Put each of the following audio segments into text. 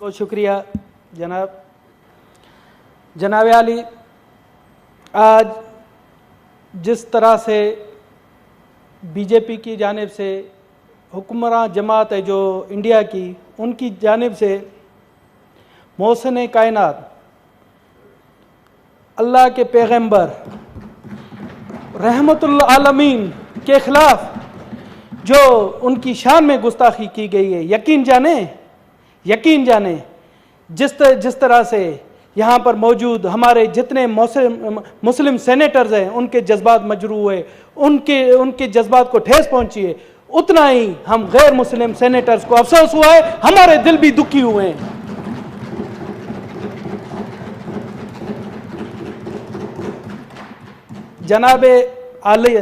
بہت شکریہ جناب علی. آج جس طرح سے بی جے پی کی جانب سے حکمراں جماعت ہے جو انڈیا کی، ان کی جانب سے محسن کائنات اللہ کے پیغمبر رحمت العالمین کے خلاف جو ان کی شان میں گستاخی کی گئی ہے، یقین جانیں جس طرح سے یہاں پر موجود ہمارے جتنے مسلم سینیٹرز ہیں ان کے جذبات مجروح ہوئے، ان کے جذبات کو ٹھیس پہنچی ہے، اتنا ہی ہم غیر مسلم سینیٹرز کو افسوس ہوا ہے، ہمارے دل بھی دکھی ہوئے ہیں. جناب عالی،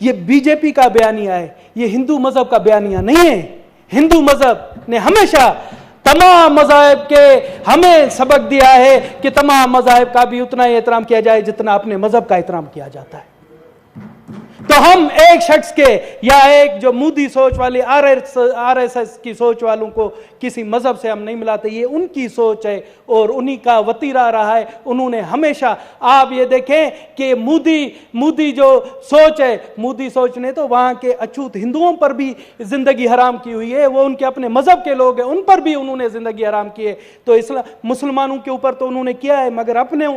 یہ بی جے پی کا بیانیہ ہے، یہ ہندو مذہب کا بیانیہ نہیں ہے. ہندو مذہب نے ہمیشہ تمام مذاہب کے ہمیں سبق دیا ہے کہ تمام مذاہب کا بھی اتنا ہی احترام کیا جائے جتنا اپنے مذہب کا احترام کیا جاتا ہے. تو ہم ایک شخص کے یا ایک جو مودی سوچ والی آر ایس ایس کی سوچ والوں کو کسی مذہب سے ہم نہیں ملاتے. یہ ان کی سوچ ہے اور انہی کا وتیرہ رہا ہے. انہوں نے ہمیشہ، آپ یہ دیکھیں کہ مودی جو سوچ ہے، مودی سوچ نے تو وہاں کے اچھوت ہندوؤں پر بھی زندگی حرام کی ہوئی ہے. وہ ان کے اپنے مذہب کے لوگ ہیں، ان پر بھی انہوں نے زندگی حرام کی ہے. تو مسلمانوں کے اوپر تو انہوں نے کیا ہے، مگر اپنے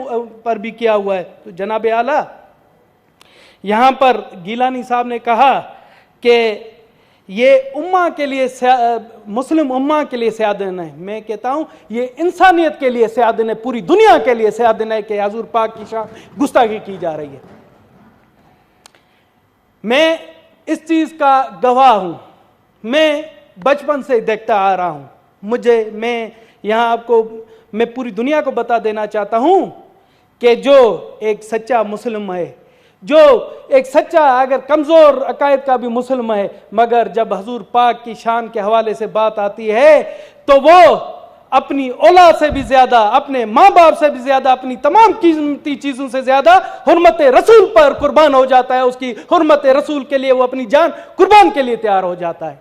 پر بھی کیا ہوا ہے. تو جناب اعلیٰ، یہاں پر گیلانی صاحب نے کہا کہ یہ امہ کے لیے، مسلم امہ کے لیے سیادن ہے. میں کہتا ہوں یہ انسانیت کے لیے سیادن ہے، پوری دنیا کے لیے سیادن ہے کہ حضور پاک کی شان گستاخی کی جا رہی ہے. میں اس چیز کا گواہ ہوں. میں بچپن سے دیکھتا آ رہا ہوں. میں یہاں میں پوری دنیا کو بتا دینا چاہتا ہوں کہ جو ایک سچا مسلم ہے، جو ایک سچا اگر کمزور عقائد کا بھی مسلم ہے، مگر جب حضور پاک کی شان کے حوالے سے بات آتی ہے تو وہ اپنی اولاد سے بھی زیادہ، اپنے ماں باپ سے بھی زیادہ، اپنی تمام قیمتی چیزوں سے زیادہ حرمت رسول پر قربان ہو جاتا ہے. اس کی حرمت رسول کے لیے وہ اپنی جان قربان کے لیے تیار ہو جاتا ہے.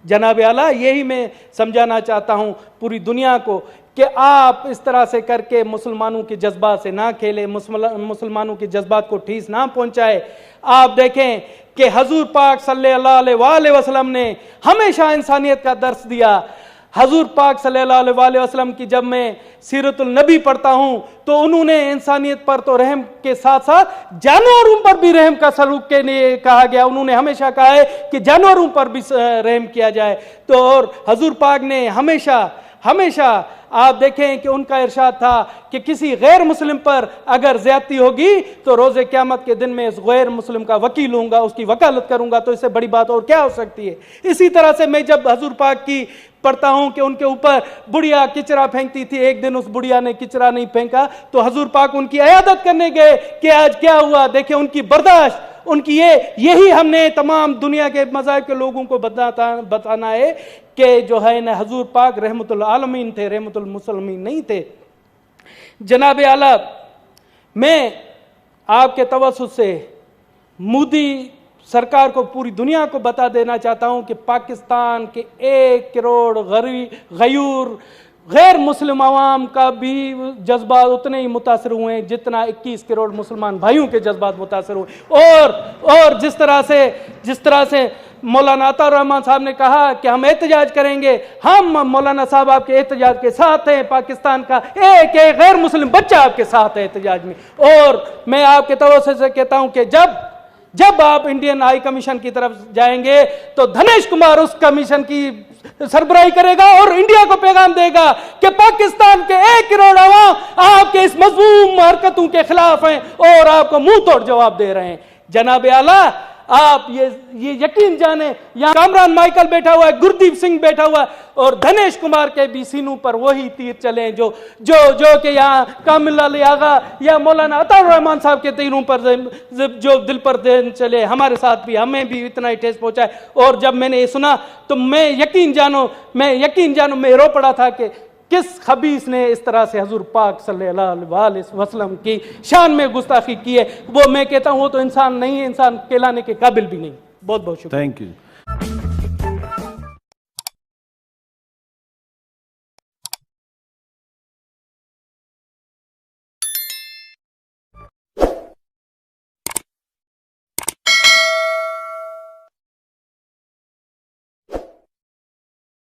جناب اعلیٰ، یہی میں سمجھانا چاہتا ہوں پوری دنیا کو کہ آپ اس طرح سے کر کے مسلمانوں کے جذبات سے نہ کھیلیں، مسلمانوں کے جذبات کو ٹھیس نہ پہنچائے. آپ دیکھیں کہ حضور پاک صلی اللہ علیہ وسلم نے ہمیشہ انسانیت کا درس دیا. حضور پاک صلی اللہ علیہ وسلم کی جب میں سیرت النبی پڑھتا ہوں تو انہوں نے انسانیت پر تو رحم کے ساتھ ساتھ جانوروں پر بھی رحم کا سلوک کے لیے کہا گیا. انہوں نے ہمیشہ کہا ہے کہ جانوروں پر بھی رحم کیا جائے. تو اور حضور پاک نے ہمیشہ آپ دیکھیں کہ ان کا ارشاد تھا کہ کسی غیر مسلم پر اگر زیادتی ہوگی تو روز قیامت کے دن میں اس غیر مسلم کا وکیل ہوں گا، اس کی وکالت کروں گا. تو اس سے بڑی بات اور کیا ہو سکتی ہے؟ اسی طرح سے میں جب حضور پاک کی پڑھتا ہوں کہ ان کے اوپر بڑھیا کچرا پھینکتی تھی، ایک دن اس بڑھیا نے کچرا نہیں پھینکا تو حضور پاک ان کی عیادت کرنے گئے کہ آج کیا ہوا. دیکھیں ان کی برداشت، ان کی یہی ہم نے تمام دنیا کے مذاہب کے لوگوں کو بتانا ہے کہ جو ہے نا حضور پاک رحمت العالمین تھے، رحمت المسلمین نہیں تھے. جناب اعلیٰ، میں آپ کے توسط سے مودی سرکار کو، پوری دنیا کو بتا دینا چاہتا ہوں کہ پاکستان کے 1 کروڑ غیر مسلم عوام کا بھی جذبات اتنے ہی متاثر ہوئے ہیں جتنا 21 کروڑ مسلمان بھائیوں کے جذبات متاثر ہوئے. اور جس طرح سے مولانا عطا الرحمان صاحب نے کہا کہ ہم احتجاج کریں گے، ہم مولانا صاحب آپ کے احتجاج کے ساتھ ہیں. پاکستان کا ایک غیر مسلم بچہ آپ کے ساتھ ہے احتجاج میں. اور میں آپ کے توسط سے کہتا ہوں کہ جب آپ انڈین ہائی کمیشن کی طرف جائیں گے تو دھنیش کمار اس کمیشن کی سربراہی کرے گا اور انڈیا کو پیغام دے گا کہ پاکستان کے 1 کروڑ عوام آپ کے اس مذموم حرکتوں کے خلاف ہیں اور آپ کو منہ توڑ جواب دے رہے ہیں. جناب اعلیٰ، آپ یہ یقین جانیں، یہاں کامران مائیکل بیٹھا ہوا ہے، گردیپ سنگھ بیٹھا ہوا ہے اور دھنیش کمار کے بھی سینوں پر وہی تیر چلیں جو کہ یہاں کامل علی آغا یا مولانا عطا الرحمان صاحب کے تیروں پر جو دل پر دین چلے. ہمارے ساتھ بھی، ہمیں بھی اتنا ہی ٹھیس پہنچا ہے. اور جب میں نے یہ سنا تو میں یقین جانو میں رو پڑا تھا کہ کس خبیث نے اس طرح سے حضور پاک صلی اللہ علیہ وسلم کی شان میں گستاخی کی ہے. وہ میں کہتا ہوں وہ تو انسان نہیں ہے، انسان کہلانے کے قابل بھی نہیں. بہت بہت شکریہ. Thank you.